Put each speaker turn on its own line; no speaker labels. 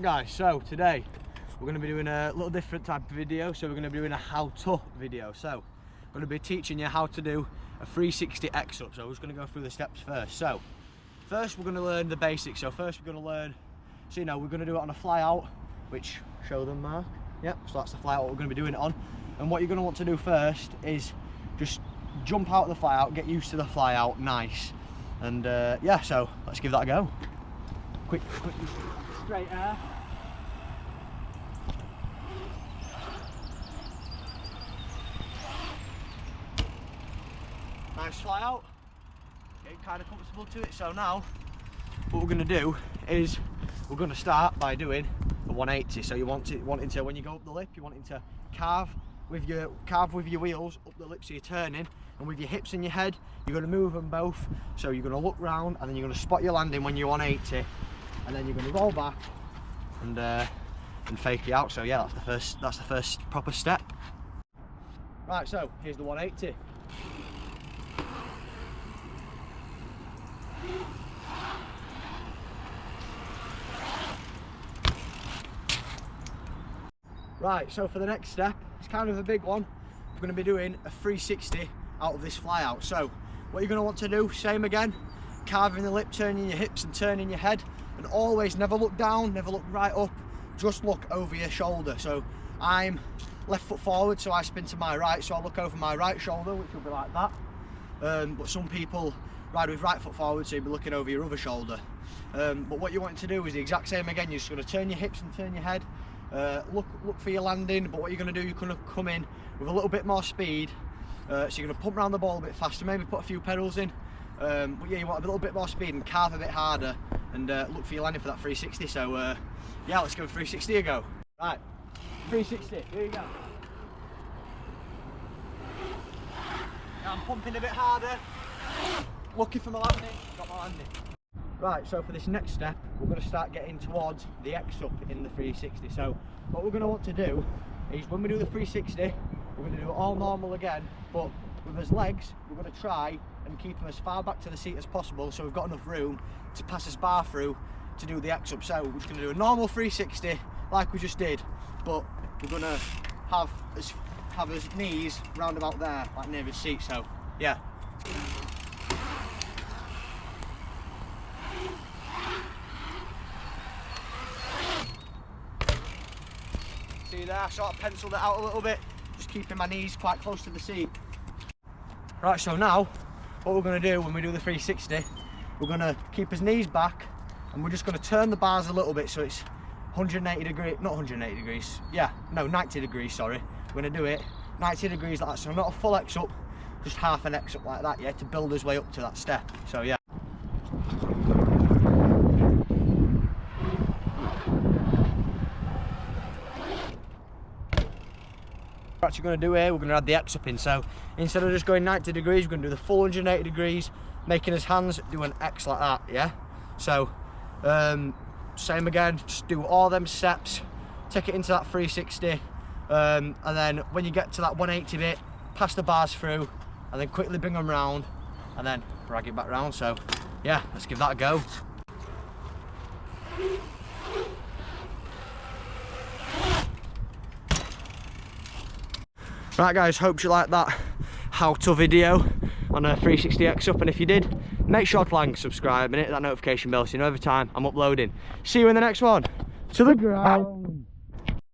Right guys, so today we're going to be doing a little different type of video. So we're going to be doing a how-to video. So I'm going to be teaching you how to do a 360x-up. So we're just going to go through the steps first. So first we're going to learn the basics. So first we're going to learn, so you know, we're going to do it on a fly out, which, show them, Mark. Yep, so that's the fly out we're going to be doing it on. And what you're going to want to do first is just jump out of the fly out, get used to the fly out, nice. And yeah, so let's give that a go. Quick, straight air. Nice fly out. Getting kind of comfortable to it. So now, what we're going to do is we're going to start by doing a 180. So you wanting to when you go up the lip, you wanting to carve with your wheels up the lip, so you're turning, and with your hips and your head, you're going to move them both. So you're going to look round, and then you're going to spot your landing when you're 180, and then you're going to roll back and fake it out. So yeah, that's the first proper step. Right, so here's the 180. Right, so for the next step, it's kind of a big one. We're going to be doing a 360 out of this fly out. So what you're going to want to do, same again, carving the lip, turning your hips and turning your head, and always never look down, never look right up, just look over your shoulder. So I'm left foot forward, so I spin to my right, so I look over my right shoulder, which will be like that. But some people ride with right foot forward, so you'll be looking over your other shoulder. But what you want to do is the exact same again. You're just going to turn your hips and turn your head. Look for your landing, but what you're going to do, you're going to come in with a little bit more speed, so you're going to pump around the ball a bit faster, maybe put a few pedals in, but yeah, you want a little bit more speed and carve a bit harder, and look for your landing for that 360. So yeah, let's go 360 a go. Right, 360, here you go. Now I'm pumping a bit harder, looking for my landing, got my landing. Right, so for this next step, we're going to start getting towards the X-up in the 360. So what we're going to want to do is, when we do the 360, we're going to do it all normal again, but with his legs, we're going to try and keep him as far back to the seat as possible, so we've got enough room to pass his bar through to do the X-up. So we're just going to do a normal 360 like we just did, but we're going to have his knees round about there, like near his seat. So yeah. See there, I sort of penciled it out a little bit, just keeping my knees quite close to the seat. Right, so now what we're going to do when we do the 360, we're going to keep his knees back, and we're just going to turn the bars a little bit, so it's 180 degrees, not 180 degrees, yeah, no, 90 degrees, sorry. We're going to do it 90 degrees like that, so not a full X up, just half an X up like that, yeah, to build his way up to that step. So yeah. We're actually going to do here, we're going to add the X up in. So instead of just going 90 degrees, we're going to do the full 180 degrees, making his hands do an X like that, yeah? So same again, just do all them steps, take it into that 360, and then when you get to that 180 bit, pass the bars through, and then quickly bring them round, and then drag it back round. So yeah, let's give that a go. Right guys, hope you liked that how-to video on a 360x up, and if you did, make sure to like and subscribe and hit that notification bell so you know every time I'm uploading. See you in the next one. To the ground.